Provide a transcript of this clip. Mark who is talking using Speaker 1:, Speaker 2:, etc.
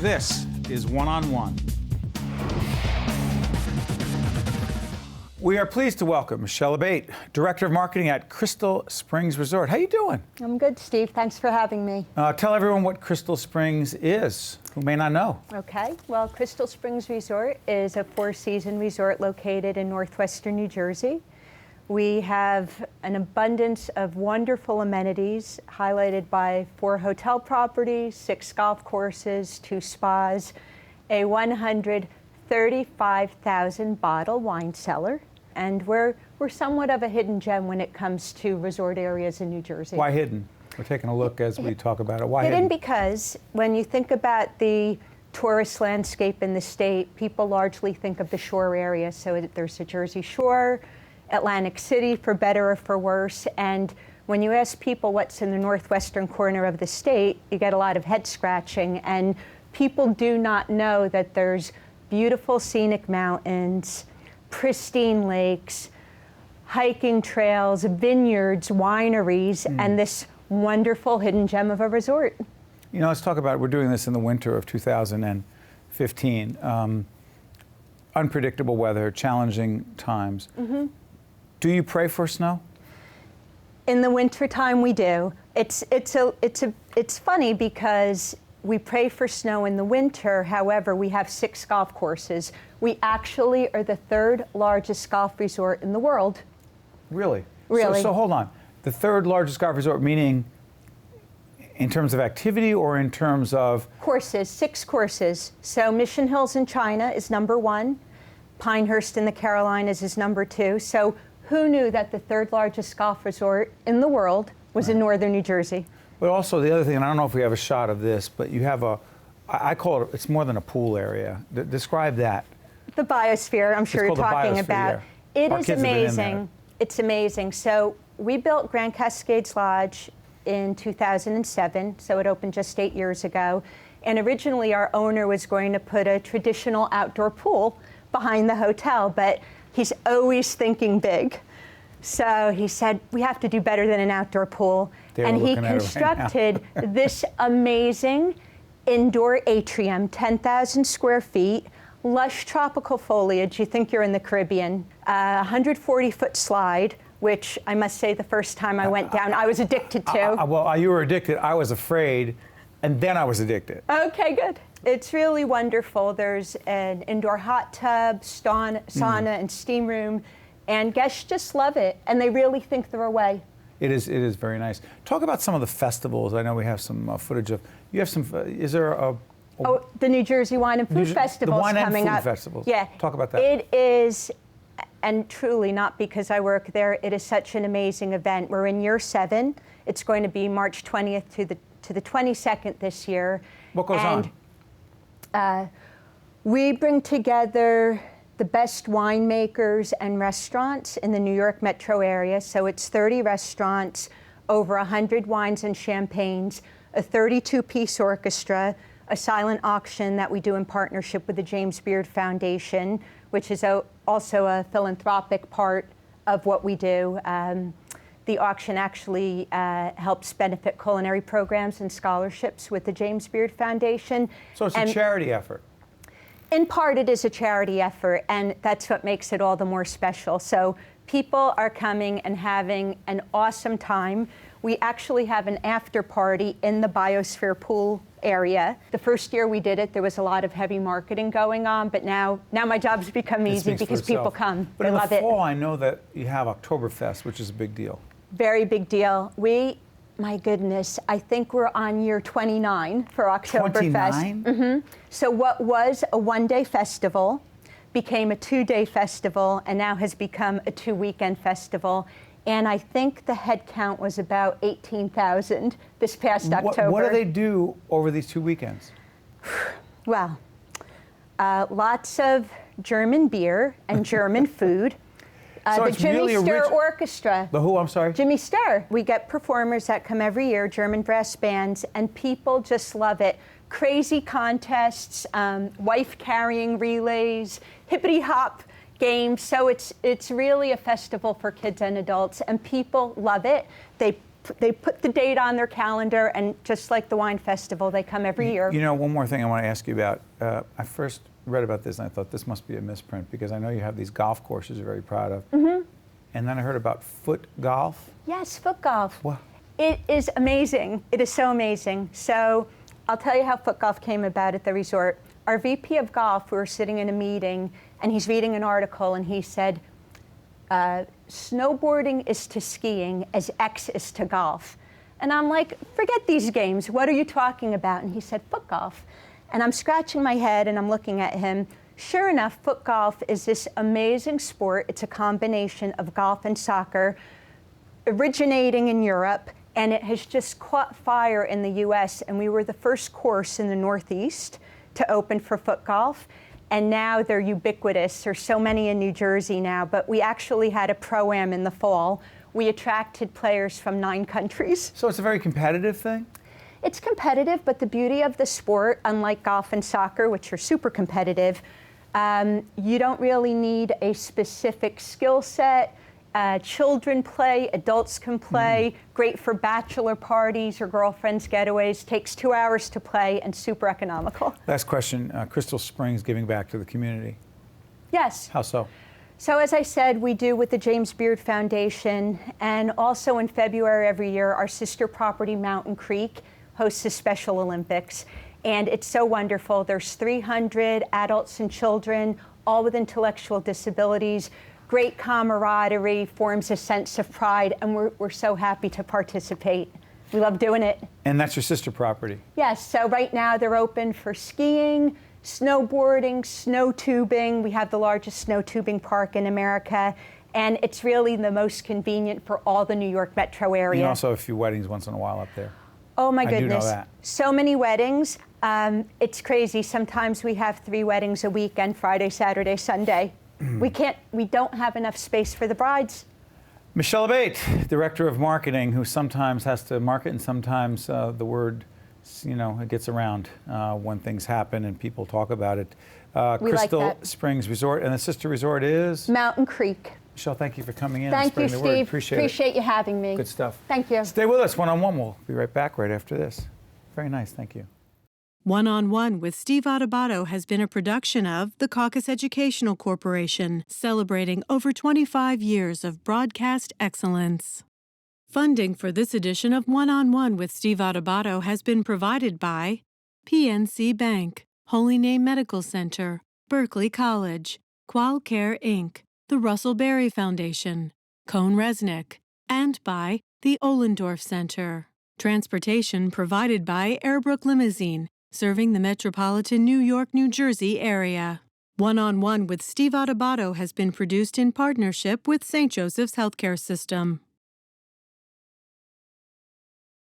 Speaker 1: This is One on One. We are pleased to welcome Michelle Abate, Director of Marketing at Crystal Springs Resort. How you doing?
Speaker 2: I'm good, Steve. Thanks for having me.
Speaker 1: Tell everyone what Crystal Springs is, who may not know.
Speaker 2: Okay. Well, Crystal Springs Resort is a four-season resort located in northwestern New Jersey. We have an abundance of wonderful amenities highlighted by 4 hotel properties, 6 golf courses, 2 spas, a 135,000 bottle wine cellar, and we're somewhat of a hidden gem when it comes to resort areas in New Jersey.
Speaker 1: Why hidden? We're taking a look as we talk about it. Why hidden?
Speaker 2: Hidden because when you think about the tourist landscape in the state, people largely think of the shore area. So there's the Jersey Shore, Atlantic City, for better or for worse. And when you ask people what's in the northwestern corner of the state, you get a lot of head scratching. And people do not know that there's beautiful scenic mountains, pristine lakes, hiking trails, vineyards, wineries, and this wonderful hidden gem of a resort.
Speaker 1: You know, let's talk about, we're doing this in the winter of 2015. Unpredictable weather, challenging times. Mm-hmm. Do you pray for snow?
Speaker 2: In the wintertime, we do. It's funny because we pray for snow in the winter. However, we have 6 golf courses. We actually are the 3rd largest golf resort in the world.
Speaker 1: Really?
Speaker 2: Really.
Speaker 1: So hold on. The 3rd largest golf resort, meaning in terms of activity or in terms of?
Speaker 2: Courses, 6 courses. So Mission Hills in China is number 1. Pinehurst in the Carolinas is number 2. So who knew that the 3rd largest golf resort in the world was in northern New Jersey?
Speaker 1: But also the other thing, and I don't know if we have a shot of this, but you have I call it, it's more than a pool area. Describe that.
Speaker 2: The Biosphere, I'm sure you're talking about. It is amazing. It's amazing. So we built Grand Cascades Lodge in 2007, so it opened just 8 years ago. And originally our owner was going to put a traditional outdoor pool behind the hotel, but he's always thinking big. So he said, we have to do better than an outdoor pool. And he constructed this amazing indoor atrium, 10,000 square feet, lush tropical foliage. You think you're in the Caribbean. 140-foot slide, which I must say the first time I went down, I was addicted to.
Speaker 1: Well, you were addicted. I was afraid, and then I was addicted.
Speaker 2: Okay, good. It's really wonderful. There's an indoor hot tub, sauna, and steam room, and guests just love it, and they really think they're away.
Speaker 1: It is very nice. Talk about some of the festivals. I know we have some footage of. You have some. Is there a?
Speaker 2: Oh, the New Jersey Wine and Food Festival is coming up.
Speaker 1: The Wine and Food Festivals.
Speaker 2: Yeah.
Speaker 1: Talk about that.
Speaker 2: It is, and truly not because I work there. It is such an amazing event. We're in year 7. It's going to be March 20th to the 22nd this year.
Speaker 1: What goes on?
Speaker 2: We bring together the best winemakers and restaurants in the New York metro area. So it's 30 restaurants, over 100 wines and champagnes, a 32-piece orchestra, a silent auction that we do in partnership with the James Beard Foundation, which is also a philanthropic part of what we do. The auction actually helps benefit culinary programs and scholarships with the James Beard Foundation.
Speaker 1: So it's a charity effort.
Speaker 2: In part, it is a charity effort, and that's what makes it all the more special. So people are coming and having an awesome time. We actually have an after party in the Biosphere pool area. The first year we did it, there was a lot of heavy marketing going on, but now my job's become easy because people come.
Speaker 1: But
Speaker 2: they love it.
Speaker 1: in the fall, I know that you have Octoberfest, which is a big deal.
Speaker 2: Very big deal. My goodness, I think we're on year 29 for Octoberfest.
Speaker 1: 29?
Speaker 2: Mm-hmm. So what was a one-day festival became a 2-day festival and now has become a 2-weekend festival. And I think the head count was about 18,000 this past October.
Speaker 1: What do they do over these 2 weekends?
Speaker 2: Well, lots of German beer and German food.
Speaker 1: So
Speaker 2: the Jimmy Sturr Orchestra.
Speaker 1: The who, I'm sorry?
Speaker 2: Jimmy Sturr. We get performers that come every year, German brass bands, and people just love it. Crazy contests, wife carrying relays, hippity hop games. So it's really a festival for kids and adults, and people love it. They they put the date on their calendar, and just like the wine festival, they come every year.
Speaker 1: You know, one more thing I want to ask you about. I first read about this and I thought this must be a misprint, because I know you have these golf courses you're very proud of. Mm-hmm. And then I heard about foot golf.
Speaker 2: Yes, foot golf.
Speaker 1: What?
Speaker 2: It is amazing. It is so amazing. So I'll tell you how foot golf came about at the resort. Our VP of golf, we were sitting in a meeting, and he's reading an article, and he said, snowboarding is to skiing as X is to golf. And I'm like, forget these games. What are you talking about? And he said, foot golf. And I'm scratching my head, and I'm looking at him. Sure enough, foot golf is this amazing sport. It's a combination of golf and soccer, originating in Europe, and it has just caught fire in the US, and we were the first course in the Northeast to open for foot golf, and now they're ubiquitous. There's so many in New Jersey now, but we actually had a pro-am in the fall. We attracted players from 9 countries.
Speaker 1: So it's a very competitive thing?
Speaker 2: It's competitive, but the beauty of the sport, unlike golf and soccer, which are super competitive, you don't really need a specific skill set. Children play, adults can play, great for bachelor parties or girlfriends' getaways, takes 2 hours to play, and super economical.
Speaker 1: Last question, Crystal Springs giving back to the community.
Speaker 2: Yes.
Speaker 1: How so?
Speaker 2: So as I said, we do with the James Beard Foundation, and also in February every year, our sister property, Mountain Creek, hosts the Special Olympics. And it's so wonderful. There's 300 adults and children, all with intellectual disabilities. Great camaraderie, forms a sense of pride, and we're so happy to participate. We love doing it.
Speaker 1: And that's your sister property?
Speaker 2: Yes, so right now they're open for skiing, snowboarding, snow tubing. We have the largest snow tubing park in America, and it's really the most convenient for all the New York metro area.
Speaker 1: You also have a few weddings once in a while up there.
Speaker 2: Oh my goodness.
Speaker 1: I do know that.
Speaker 2: So many weddings. It's crazy. Sometimes we have 3 weddings a weekend, Friday, Saturday, Sunday. We don't have enough space for the brides.
Speaker 1: Michelle Abate, Director of Marketing, who sometimes has to market and sometimes the word, you know, it gets around when things happen and people talk about it. Crystal Springs Resort, and the sister resort is?
Speaker 2: Mountain Creek.
Speaker 1: Michelle, thank you for coming in
Speaker 2: and
Speaker 1: spreading
Speaker 2: the word.
Speaker 1: Thank you, Steve. Appreciate
Speaker 2: you having me.
Speaker 1: Good stuff.
Speaker 2: Thank you.
Speaker 1: Stay with us, one-on-one. We'll be right back right after this. Very nice, thank you.
Speaker 3: One-on-One with Steve Adubato has been a production of the Caucus Educational Corporation, celebrating over 25 years of broadcast excellence. Funding for this edition of One-on-One with Steve Adubato has been provided by PNC Bank, Holy Name Medical Center, Berkeley College, Qualcare Inc., the Russell Berry Foundation, Cone Resnick, and by the Ohlendorf Center. Transportation provided by Airbrook Limousine, serving the metropolitan New York, New Jersey area. One-on-One with Steve Adubato has been produced in partnership with St. Joseph's Healthcare System.